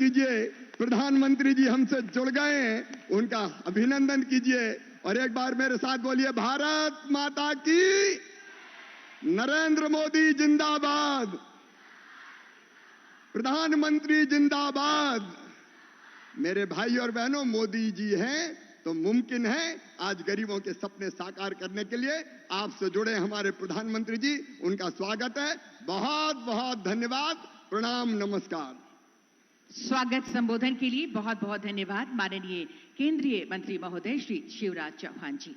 कीजिए। प्रधानमंत्री जी हमसे जुड़ गए हैं, उनका अभिनंदन कीजिए और एक बार मेरे साथ बोलिए, भारत माता की, नरेंद्र मोदी जिंदाबाद, प्रधानमंत्री जिंदाबाद। मेरे भाई और बहनों, मोदी जी हैं तो मुमकिन है। आज गरीबों के सपने साकार करने के लिए आपसे जुड़े हमारे प्रधानमंत्री जी, उनका स्वागत है। बहुत बहुत धन्यवाद, प्रणाम, नमस्कार। स्वागत संबोधन के लिए बहुत बहुत धन्यवाद माननीय केंद्रीय मंत्री महोदय श्री शिवराज चौहान जी।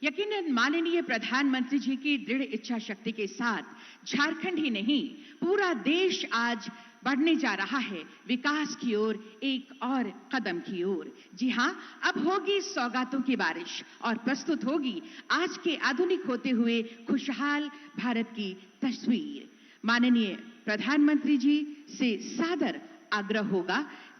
यकीनन माननीय प्रधानमंत्री जी की दृढ़ इच्छा शक्ति के साथ झारखंड ही नहीं, पूरा देश आज बढ़ने जा रहा है विकास की ओर, एक और कदम की ओर। जी हां, अब होगी सौगातों की बारिश और प्रस्तुत होगी आज के आधुनिक होते हुए खुशहाल भारत की तस्वीर। माननीय प्रधानमंत्री जी से सादर आग्रह होगा,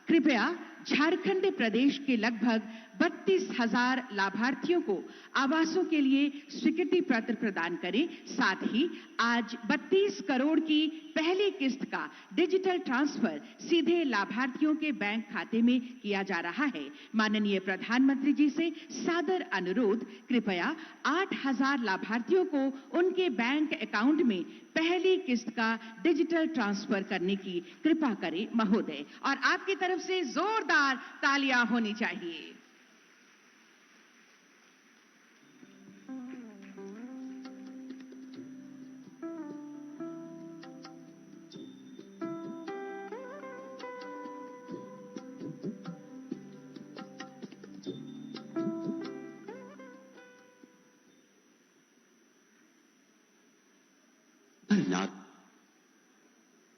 कृपया झारखंड प्रदेश के लगभग 32,000 लाभार्थियों को आवासों के लिए स्वीकृति पत्र प्रदान करें। साथ ही आज 32 करोड़ की पहली किस्त का डिजिटल ट्रांसफर सीधे लाभार्थियों के बैंक खाते में किया जा रहा है। माननीय प्रधानमंत्री जी से सादर अनुरोध, कृपया 8,000 लाभार्थियों को उनके बैंक अकाउंट में पहली किस्त का डिजिटल ट्रांसफर करने की कृपा करें महोदय। और आपकी तरफ से जोरदार तालियां होनी चाहिए।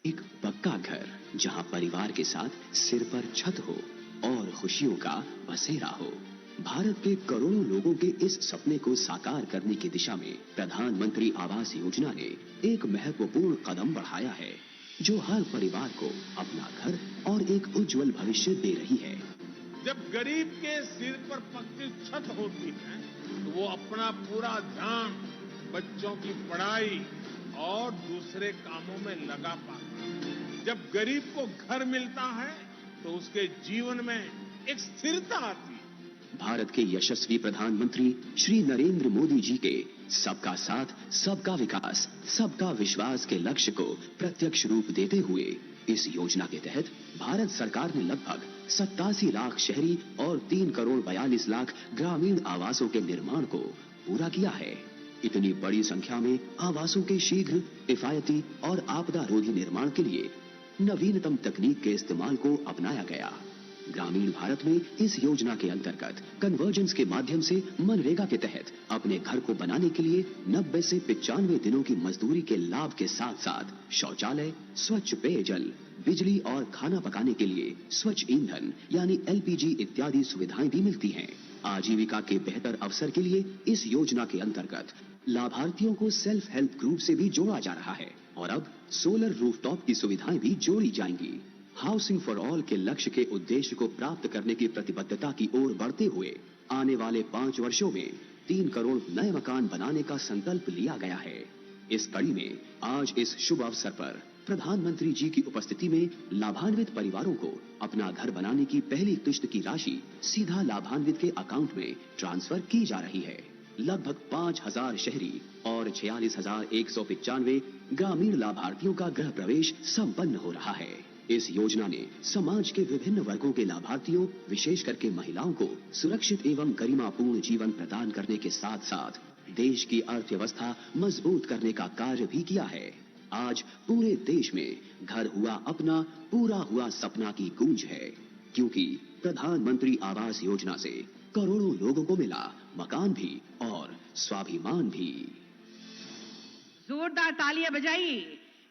एक पक्का घर जहां परिवार के साथ सिर पर छत हो और खुशियों का बसेरा हो। भारत के करोड़ों लोगों के इस सपने को साकार करने की दिशा में प्रधानमंत्री आवास योजना ने एक महत्वपूर्ण कदम बढ़ाया है, जो हर परिवार को अपना घर और एक उज्जवल भविष्य दे रही है। जब गरीब के सिर पर पक्की छत होती है तो वो अपना पूरा ध्यान बच्चों की पढ़ाई और दूसरे कामों में लगा पाता है। जब गरीब को घर मिलता है तो उसके जीवन में एक स्थिरता आती है। भारत के यशस्वी प्रधानमंत्री श्री नरेंद्र मोदी जी के सबका साथ, सबका विकास, सबका विश्वास के लक्ष्य को प्रत्यक्ष रूप देते हुए इस योजना के तहत भारत सरकार ने लगभग 87 लाख शहरी और 3 करोड़ 42 लाख ग्रामीण आवासों के निर्माण को पूरा किया है। इतनी बड़ी संख्या में आवासों के शीघ्र, किफायती और आपदा रोधी निर्माण के लिए नवीनतम तकनीक के इस्तेमाल को अपनाया गया। ग्रामीण भारत में इस योजना के अंतर्गत कन्वर्जेंस के माध्यम से मनरेगा के तहत अपने घर को बनाने के लिए 90 से 95 दिनों की मजदूरी के लाभ के साथ साथ शौचालय, स्वच्छ पेयजल, बिजली और खाना पकाने के लिए स्वच्छ ईंधन यानी LPG इत्यादि सुविधाएं भी मिलती हैं। आजीविका के बेहतर अवसर के लिए इस योजना के अंतर्गत लाभार्थियों को सेल्फ हेल्प ग्रुप से भी जोड़ा जा रहा है और अब सोलर रूफटॉप की सुविधाएं भी जोड़ी जाएंगी। हाउसिंग फॉर ऑल के लक्ष्य के उद्देश्य को प्राप्त करने की प्रतिबद्धता की ओर बढ़ते हुए आने वाले 5 वर्षों में 3 करोड़ नए मकान बनाने का संकल्प लिया गया है। इस कड़ी में आज इस शुभ अवसर पर प्रधानमंत्री जी की उपस्थिति में लाभान्वित परिवारों को अपना घर बनाने की पहली किश्त की राशि सीधा लाभान्वित के अकाउंट में ट्रांसफर की जा रही है। लगभग 5,000 शहरी और 46,195 ग्रामीण लाभार्थियों का गृह प्रवेश संपन्न हो रहा है। इस योजना ने समाज के विभिन्न वर्गों के लाभार्थियों, विशेष करके महिलाओं को सुरक्षित एवं गरिमापूर्ण जीवन प्रदान करने के साथ साथ देश की अर्थव्यवस्था मजबूत करने का कार्य भी किया है। आज पूरे देश में घर हुआ अपना, पूरा हुआ सपना की गूंज है, क्योंकि प्रधानमंत्री आवास योजना से करोड़ों लोगों को मिला मकान भी और स्वाभिमान भी। जोरदार तालियां बजाइए,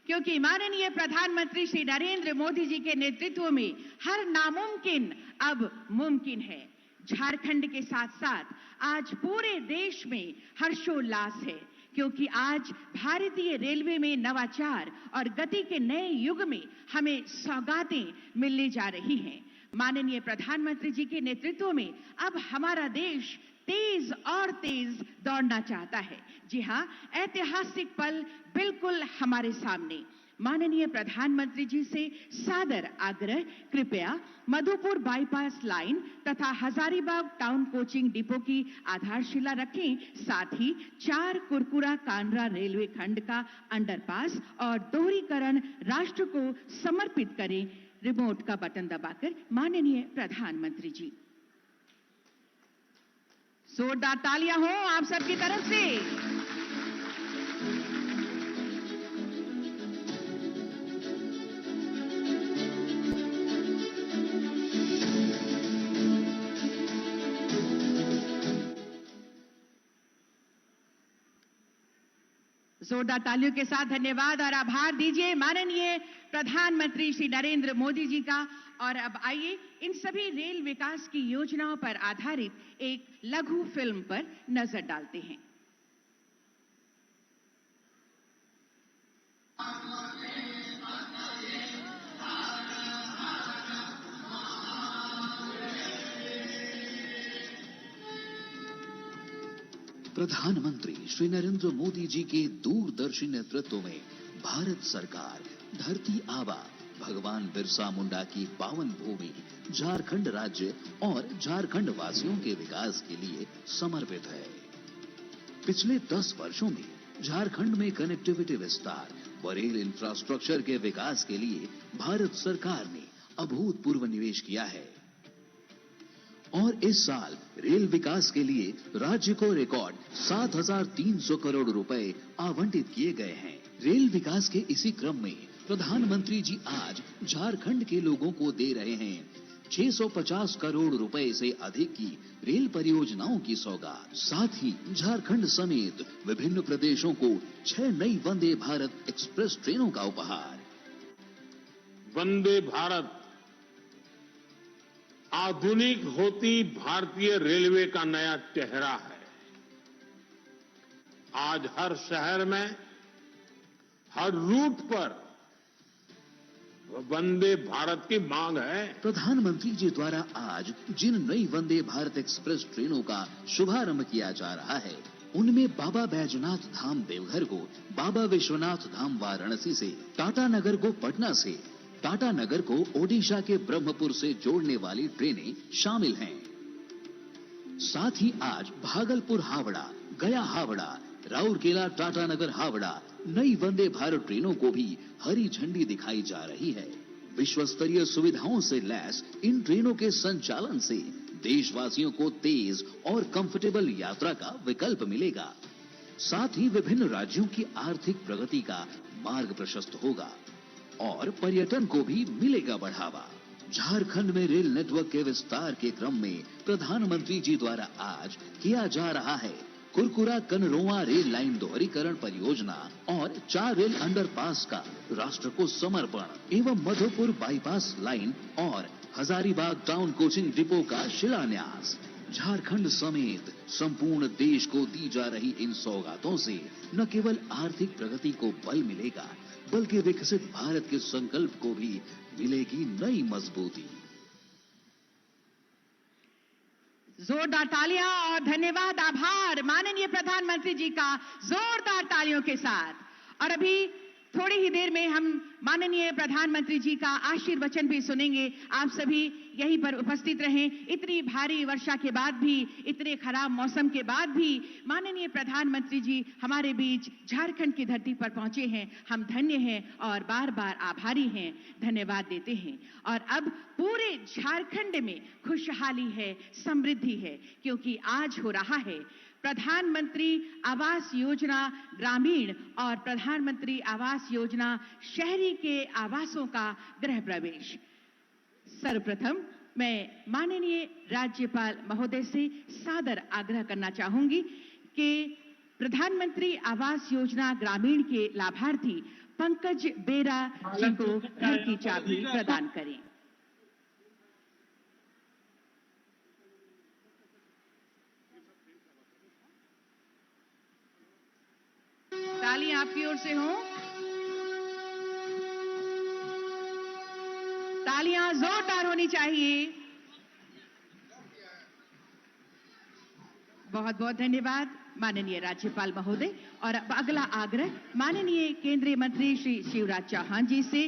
क्योंकि माननीय प्रधानमंत्री श्री नरेंद्र मोदी जी के नेतृत्व में हर नामुमकिन अब मुमकिन है। झारखंड के साथ साथ आज पूरे देश में हर्षोल्लास है, क्योंकि आज भारतीय रेलवे में नवाचार और गति के नए युग में हमें सौगातें मिलने जा रही हैं। माननीय प्रधानमंत्री जी के नेतृत्व में अब हमारा देश तेज और तेज दौड़ना चाहता है। जी हां, ऐतिहासिक पल बिल्कुल हमारे सामने। माननीय प्रधानमंत्री जी से सादर आग्रह, कृपया मधुपुर बाईपास लाइन तथा हजारीबाग टाउन कोचिंग डिपो की आधारशिला रखें। साथ ही 4 कुरकुरा कांड्रा रेलवे खंड का अंडरपास और दोहरीकरण राष्ट्र को समर्पित करें। रिमोट का बटन दबाकर माननीय प्रधानमंत्री जी। जोरदार तालियां हो आप सबकी तरफ से। जोरदार तालियों के साथ धन्यवाद और आभार दीजिए माननीय प्रधानमंत्री श्री नरेंद्र मोदी जी का। और अब आइए इन सभी रेल विकास की योजनाओं पर आधारित एक लघु फिल्म पर नजर डालते हैं। प्रधानमंत्री श्री नरेंद्र मोदी जी के दूरदर्शी नेतृत्व में भारत सरकार धरती आबा भगवान बिरसा मुंडा की पावन भूमि झारखंड राज्य और झारखंड वासियों के विकास के लिए समर्पित है। पिछले 10 वर्षों में झारखंड में कनेक्टिविटी विस्तार व रेल इंफ्रास्ट्रक्चर के विकास के लिए भारत सरकार ने अभूतपूर्व निवेश किया है और इस साल रेल विकास के लिए राज्य को रिकॉर्ड 7,300 करोड़ रुपए आवंटित किए गए हैं। रेल विकास के इसी क्रम में प्रधानमंत्री जी आज झारखंड के लोगों को दे रहे हैं 650 करोड़ रुपए से अधिक की रेल परियोजनाओं की सौगात। साथ ही झारखंड समेत विभिन्न प्रदेशों को 6 नई वंदे भारत एक्सप्रेस ट्रेनों का उपहार। वंदे भारत आधुनिक होती भारतीय रेलवे का नया चेहरा है। आज हर शहर में, हर रूट पर वंदे भारत की मांग है। प्रधानमंत्री जी द्वारा आज जिन नई वंदे भारत एक्सप्रेस ट्रेनों का शुभारंभ किया जा रहा है, उनमें बाबा बैजनाथ धाम देवघर को बाबा विश्वनाथ धाम वाराणसी से, टाटा नगर को पटना से, टाटा नगर को ओडिशा के ब्रह्मपुर से जोड़ने वाली ट्रेनें शामिल हैं। साथ ही आज भागलपुर हावड़ा, गया हावड़ा, राउरकेला टाटा नगर हावड़ा नई वंदे भारत ट्रेनों को भी हरी झंडी दिखाई जा रही है। विश्व स्तरीय सुविधाओं से लैस इन ट्रेनों के संचालन से देशवासियों को तेज और कंफर्टेबल यात्रा का विकल्प मिलेगा। साथ ही विभिन्न राज्यों की आर्थिक प्रगति का मार्ग प्रशस्त होगा और पर्यटन को भी मिलेगा बढ़ावा। झारखंड में रेल नेटवर्क के विस्तार के क्रम में प्रधानमंत्री जी द्वारा आज किया जा रहा है कुरकुरा कनरोआ रेल लाइन दोहरीकरण परियोजना और 4 रेल अंडरपास का राष्ट्र को समर्पण एवं मधुपुर बाईपास लाइन और हजारीबाग टाउन कोचिंग डिपो का शिलान्यास। झारखंड समेत संपूर्ण देश को दी जा रही इन सौगातों से न केवल आर्थिक प्रगति को बल मिलेगा, बल्कि विकसित भारत के संकल्प को भी मिलेगी नई मजबूती। जोरदार तालियां और धन्यवाद, आभार माननीय प्रधानमंत्री जी का जोरदार तालियों के साथ। और अभी थोड़ी ही देर में हम माननीय प्रधानमंत्री जी का आशीर्वचन भी सुनेंगे। आप सभी यहीं पर उपस्थित रहें। इतनी भारी वर्षा के बाद भी, इतने खराब मौसम के बाद भी माननीय प्रधानमंत्री जी हमारे बीच झारखंड की धरती पर पहुंचे हैं। हम धन्य हैं और बार बार आभारी हैं, धन्यवाद देते हैं। और अब पूरे झारखंड में खुशहाली है, समृद्धि है, क्योंकि आज हो रहा है प्रधानमंत्री आवास योजना ग्रामीण और प्रधानमंत्री आवास योजना शहरी के आवासों का गृह प्रवेश। सर्वप्रथम मैं माननीय राज्यपाल महोदय से सादर आग्रह करना चाहूंगी कि प्रधानमंत्री आवास योजना ग्रामीण के लाभार्थी पंकज बेरा जी को घर की चाबी प्रदान करें। तालियां आपकी ओर से हो। तालियां जोरदार होनी चाहिए। बहुत बहुत धन्यवाद। माननीय राज्यपाल महोदय। और अब अगला आग्रह माननीय केंद्रीय मंत्री श्री शिवराज चौहान जी से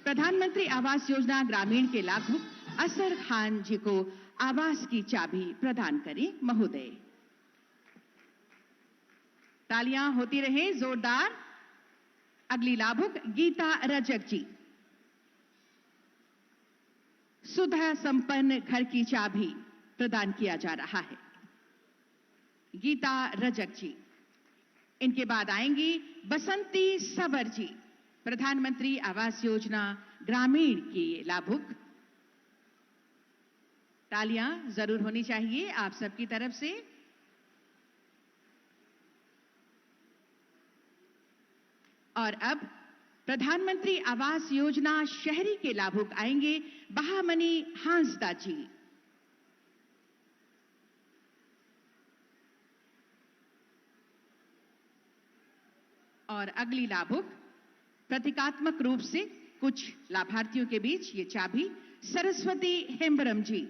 प्रधानमंत्री आवास योजना ग्रामीण के लाभुक असर खान जी को आवास की चाबी प्रदान करें महोदय। तालियां होती रहे जोरदार। अगली लाभुक गीता रजक जी। सुधा संपन्न घर की चाबी प्रदान किया जा रहा है। गीता रजक जी। इनके बाद आएंगी बसंती सबर जी, प्रधानमंत्री आवास योजना ग्रामीण की लाभुक। तालियां जरूर होनी चाहिए आप सबकी तरफ से। और अब प्रधानमंत्री आवास योजना शहरी के लाभुक आएंगे बहामनी हांसदा जी। और अगली लाभुक प्रतीकात्मक रूप से कुछ लाभार्थियों के बीच ये चाबी सरस्वती हेम्ब्रम जी।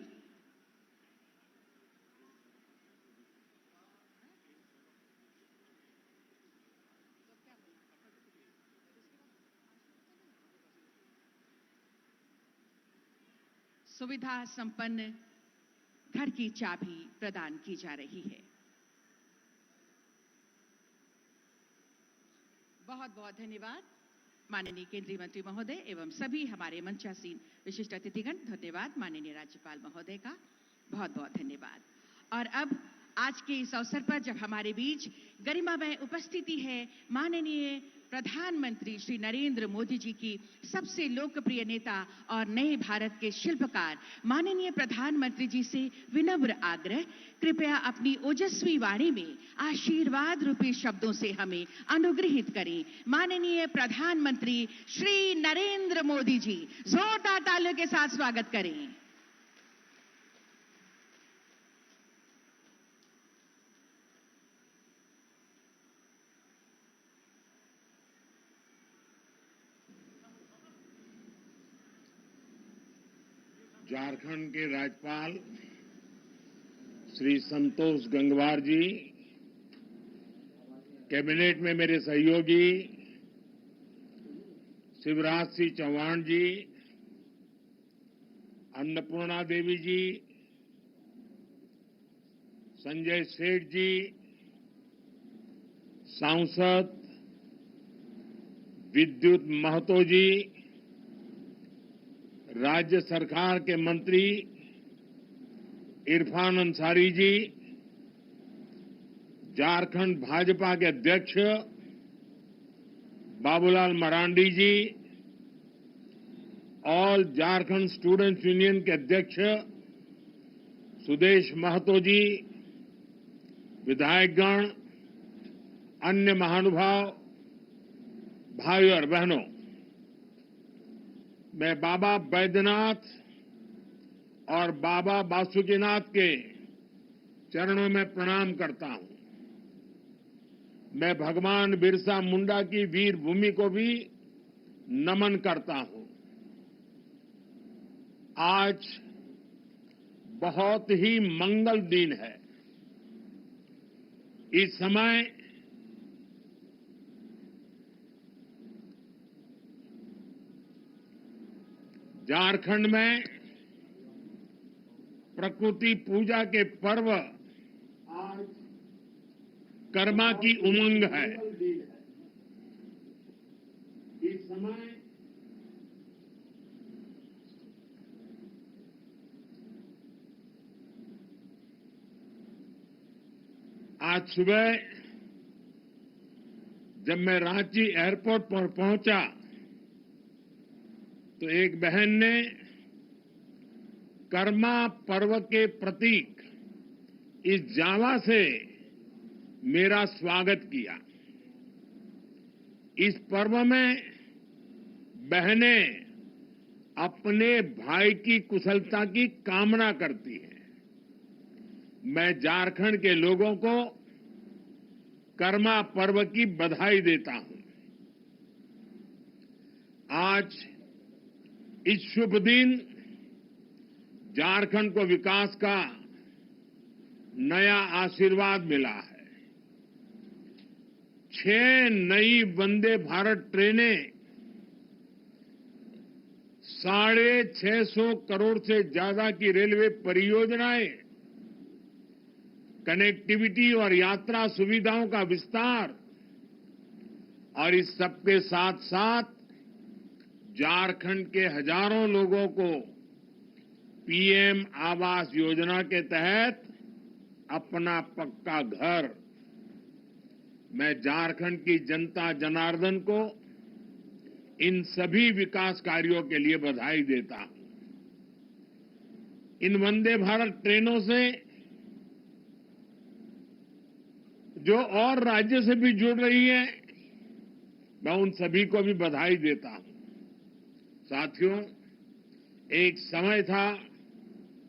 सुविधा संपन्न घर की चाबी प्रदान की जा रही है। बहुत बहुत धन्यवाद माननीय केंद्रीय मंत्री महोदय एवं सभी हमारे मंचासीन विशिष्ट अतिथिगण। धन्यवाद माननीय राज्यपाल महोदय का, बहुत बहुत धन्यवाद। और अब आज के इस अवसर पर जब हमारे बीच गरिमामय उपस्थिति है माननीय प्रधानमंत्री श्री नरेंद्र मोदी जी की सबसे लोकप्रिय नेता और नए भारत के शिल्पकार माननीय प्रधानमंत्री जी से विनम्र आग्रह, कृपया अपनी ओजस्वी वाणी में आशीर्वाद रूपी शब्दों से हमें अनुग्रहित करें। माननीय प्रधानमंत्री श्री नरेंद्र मोदी जी, जोरदार तालियों के साथ स्वागत करें। झारखंड के राज्यपाल श्री संतोष गंगवार जी, कैबिनेट में मेरे सहयोगी शिवराज सिंह चौहान जी, अन्नपूर्णा देवी जी, संजय सेठ जी, सांसद विद्युत महतो जी, राज्य सरकार के मंत्री इरफान अंसारी जी, झारखंड भाजपा के अध्यक्ष बाबूलाल मरांडी जी, ऑल झारखंड स्टूडेंट्स यूनियन के अध्यक्ष सुदेश महतो जी, विधायकगण, अन्य महानुभाव, भाइयों और बहनों, मैं बाबा बैद्यनाथ और बाबा बासुकीनाथ के चरणों में प्रणाम करता हूं। मैं भगवान बिरसा मुंडा की वीर भूमि को भी नमन करता हूं। आज बहुत ही मंगल दिन है। इस समय झारखंड में प्रकृति पूजा के पर्व आज कर्मा की उमंग है। इस समय आज सुबह जब मैं रांची एयरपोर्ट पर पहुंचा तो एक बहन ने कर्मा पर्व के प्रतीक इस जावा से मेरा स्वागत किया। इस पर्व में बहनें अपने भाई की कुशलता की कामना करती हैं। मैं झारखंड के लोगों को कर्मा पर्व की बधाई देता हूं। आज इस शुभ दिन झारखंड को विकास का नया आशीर्वाद मिला है। 6 नई वंदे भारत ट्रेनें 650 करोड़ से ज्यादा की रेलवे परियोजनाएं, कनेक्टिविटी और यात्रा सुविधाओं का विस्तार और इस सबके साथ साथ झारखंड के हजारों लोगों को पीएम आवास योजना के तहत अपना पक्का घर। मैं झारखंड की जनता जनार्दन को इन सभी विकास कार्यों के लिए बधाई देता हूं। इन वंदे भारत ट्रेनों से जो और राज्य से भी जुड़ रही है, मैं उन सभी को भी बधाई देता हूं। साथियों, एक समय था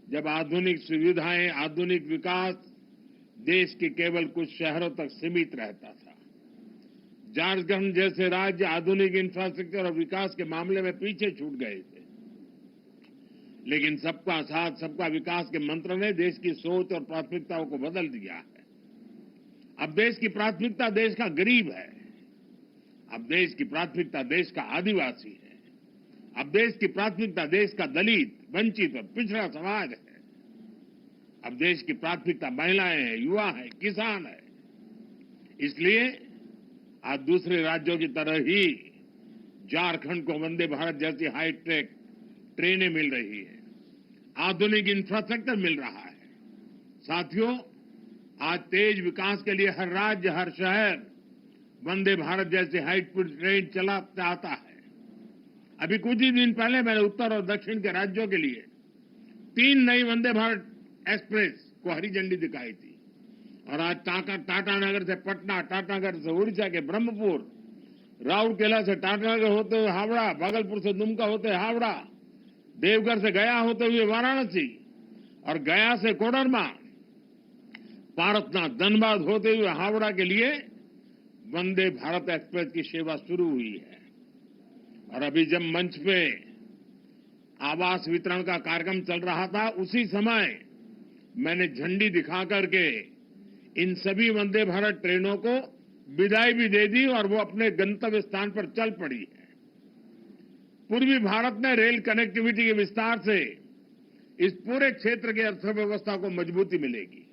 जब आधुनिक सुविधाएं, आधुनिक विकास देश के केवल कुछ शहरों तक सीमित रहता था। झारखंड जैसे राज्य आधुनिक इंफ्रास्ट्रक्चर और विकास के मामले में पीछे छूट गए थे, लेकिन सबका साथ सबका विकास के मंत्र ने देश की सोच और प्राथमिकताओं को बदल दिया है। अब देश की प्राथमिकता देश का गरीब है, अब देश की प्राथमिकता देश का आदिवासी है, अब देश की प्राथमिकता देश का दलित, वंचित और पिछड़ा समाज है, अब देश की प्राथमिकता महिलाएं हैं, युवा है, किसान है। इसलिए आज दूसरे राज्यों की तरह ही झारखंड को वंदे भारत जैसी हाईटेक ट्रेनें मिल रही है, आधुनिक इंफ्रास्ट्रक्चर मिल रहा है। साथियों, आज तेज विकास के लिए हर राज्य, हर शहर वंदे भारत जैसे हाईस्पीड ट्रेन चला चाहता है। अभी कुछ ही दिन पहले मैंने उत्तर और दक्षिण के राज्यों के लिए 3 नई वंदे भारत एक्सप्रेस को हरी झंडी दिखाई थी और आज टाटानगर से पटना, टाटानगर से उड़ीसा के ब्रह्मपुर, राउरकेला से टाटानगर होते हुए हावड़ा, भागलपुर से दुमका होते हुए हावड़ा, देवघर से गया होते हुए वाराणसी और गया से कोडरमा, पारसनाथ, धनबाद होते हुए हावड़ा के लिए वंदे भारत एक्सप्रेस की सेवा शुरू हुई है। और अभी जब मंच पे आवास वितरण का कार्यक्रम चल रहा था, उसी समय मैंने झंडी दिखा करके इन सभी वंदे भारत ट्रेनों को विदाई भी दे दी और वो अपने गंतव्य स्थान पर चल पड़ी है। पूर्वी भारत में रेल कनेक्टिविटी के विस्तार से इस पूरे क्षेत्र की अर्थव्यवस्था को मजबूती मिलेगी।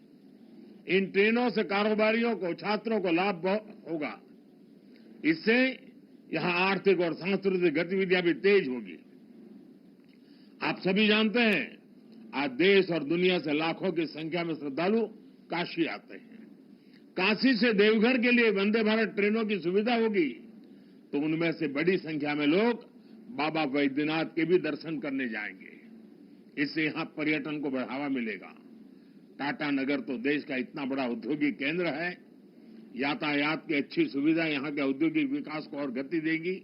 इन ट्रेनों से कारोबारियों को, छात्रों को लाभ होगा। इससे यहां आर्थिक और सांस्कृतिक गतिविधियां भी तेज होगी। आप सभी जानते हैं, आज देश और दुनिया से लाखों की संख्या में श्रद्धालु काशी आते हैं। काशी से देवघर के लिए वंदे भारत ट्रेनों की सुविधा होगी तो उनमें से बड़ी संख्या में लोग बाबा वैद्यनाथ के भी दर्शन करने जाएंगे। इससे यहां पर्यटन को बढ़ावा मिलेगा। टाटानगर तो देश का इतना बड़ा औद्योगिक केंद्र है, यातायात की अच्छी सुविधा यहां के औद्योगिक विकास को और गति देगी।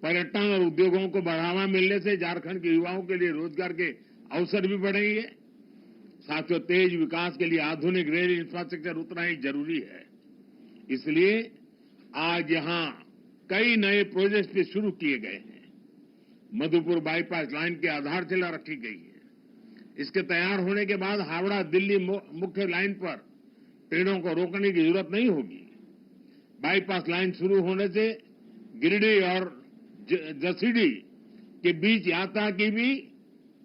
पर्यटन और उद्योगों को बढ़ावा मिलने से झारखंड के युवाओं के लिए रोजगार के अवसर भी बढ़ेंगे। साथियों, तेज विकास के लिए आधुनिक रेल इंफ्रास्ट्रक्चर उतना ही जरूरी है। इसलिए आज यहां कई नए प्रोजेक्ट भी शुरू किए गए हैं। मधुपुर बाईपास लाइन की आधारशिला रखी गई है। इसके तैयार होने के बाद हावड़ा दिल्ली मुख्य लाइन पर ट्रेनों को रोकने की जरूरत नहीं होगी। बाईपास लाइन शुरू होने से गिरिडीह और जसीडीह के बीच यात्रा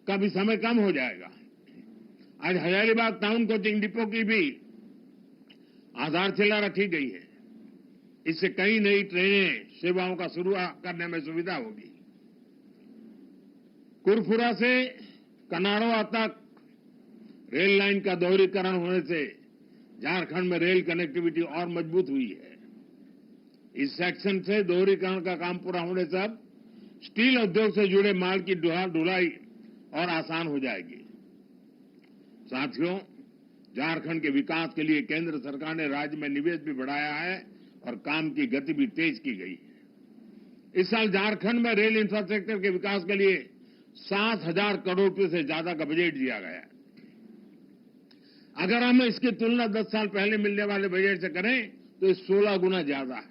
का भी समय कम हो जाएगा। आज हजारीबाग टाउन कोचिंग डिपो की भी आधारशिला रखी गई है। इससे कई नई ट्रेनें सेवाओं का शुरू करने में सुविधा होगी। कुरफुरा से कनाड़वा तक रेल लाइन का दोहरीकरण होने से झारखंड में रेल कनेक्टिविटी और मजबूत हुई है। इस सेक्शन से दोहरीकरण का काम पूरा होने से अब स्टील उद्योग से जुड़े माल की ढुलाई और आसान हो जाएगी। साथियों, झारखंड के विकास के लिए केंद्र सरकार ने राज्य में निवेश भी बढ़ाया है और काम की गति भी तेज की गई है। इस साल झारखंड में रेल इंफ्रास्ट्रक्चर के विकास के लिए 7,000 करोड़ रुपए से ज्यादा का बजट दिया गया है। अगर हम इसकी तुलना 10 साल पहले मिलने वाले बजट से करें तो ये 16 गुना ज्यादा है।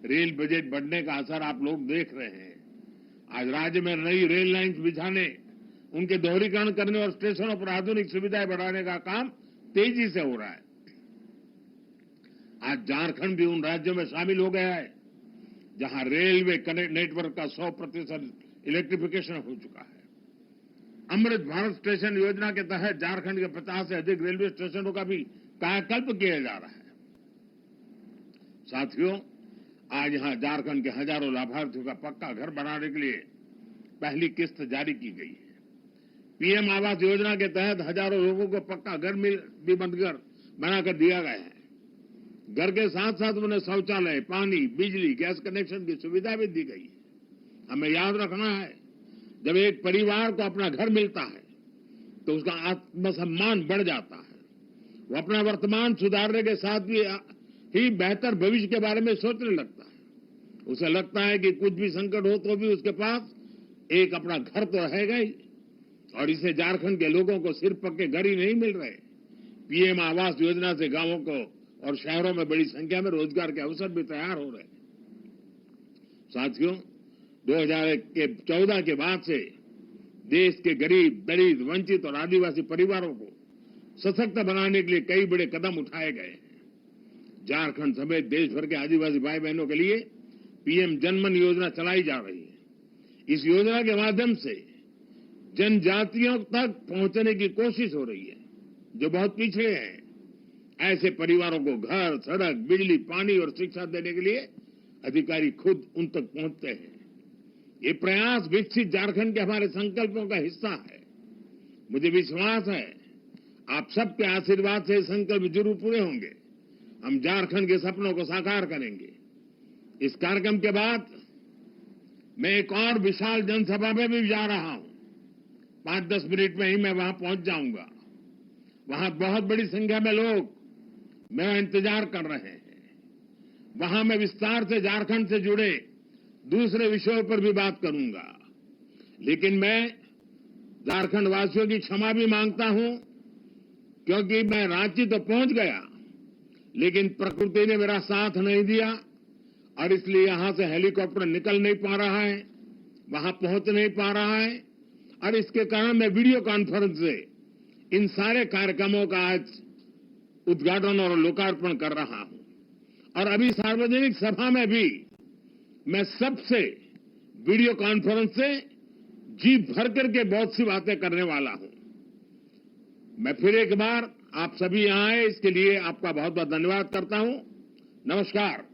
रेल बजट बढ़ने का असर आप लोग देख रहे हैं। आज राज्य में नई रेल लाइन बिछाने, उनके दोहरीकरण करने और स्टेशनों पर आधुनिक सुविधाएं बढ़ाने का काम तेजी से हो रहा है। आज झारखंड भी उन राज्यों में शामिल हो गया है जहां रेलवे नेटवर्क का 100% इलेक्ट्रिफिकेशन हो चुका है। अमृत भारत स्टेशन योजना के तहत झारखंड के 50 से अधिक रेलवे स्टेशनों का भी कायाकल्प किया जा रहा है। साथियों, आज यहां झारखंड के हजारों लाभार्थियों का पक्का घर बनाने के लिए पहली किस्त जारी की गई है। पीएम आवास योजना के तहत हजारों लोगों को पक्का घर भी बनाकर दिया गया है। घर के साथ साथ उन्हें शौचालय, पानी, बिजली, गैस कनेक्शन की सुविधा भी दी गई है। हमें याद रखना है, जब एक परिवार को अपना घर मिलता है तो उसका आत्मसम्मान बढ़ जाता है। वो अपना वर्तमान सुधारने के साथ ही बेहतर भविष्य के बारे में सोचने लगता है। उसे लगता है कि कुछ भी संकट हो तो भी उसके पास एक अपना घर तो रहेगा ही। और इसे झारखंड के लोगों को सिर्फ पक्के घर ही नहीं मिल रहे, पीएम आवास योजना से गांवों को और शहरों में बड़ी संख्या में रोजगार के अवसर भी तैयार हो रहे हैं। साथियों, 2014 के बाद से देश के गरीब, दलित, वंचित और आदिवासी परिवारों को सशक्त बनाने के लिए कई बड़े कदम उठाए गए हैं। झारखंड समेत देश भर के आदिवासी भाई बहनों के लिए पीएम जनमन योजना चलाई जा रही है। इस योजना के माध्यम से जनजातियों तक पहुंचने की कोशिश हो रही है जो बहुत पिछड़े हैं। ऐसे परिवारों को घर, सड़क, बिजली, पानी और शिक्षा देने के लिए अधिकारी खुद उन तक पहुंचते हैं। ये प्रयास विकसित झारखंड के हमारे संकल्पों का हिस्सा है। मुझे विश्वास है आप सबके आशीर्वाद से संकल्प जरूर पूरे होंगे। हम झारखंड के सपनों को साकार करेंगे। इस कार्यक्रम के बाद मैं एक और विशाल जनसभा में भी जा रहा हूं। 5-10 मिनट में ही मैं वहां पहुंच जाऊंगा। वहां बहुत बड़ी संख्या में लोग मेरा इंतजार कर रहे हैं। वहां मैं विस्तार से झारखंड से जुड़े दूसरे विषयों पर भी बात करूंगा। लेकिन मैं झारखंड वासियों की क्षमा भी मांगता हूं, क्योंकि मैं रांची तो पहुंच गया, लेकिन प्रकृति ने मेरा साथ नहीं दिया और इसलिए यहां से हेलीकॉप्टर निकल नहीं पा रहा है, वहां पहुंच नहीं पा रहा है। और इसके कारण मैं वीडियो कॉन्फ्रेंस से इन सारे कार्यक्रमों का आज उद्घाटन और लोकार्पण कर रहा हूं। और अभी सार्वजनिक सभा में भी मैं सबसे वीडियो कॉन्फ्रेंस से जी भर करके बहुत सी बातें करने वाला हूं। मैं फिर एक बार आप सभी यहां आए, इसके लिए आपका बहुत बहुत धन्यवाद करता हूं। नमस्कार।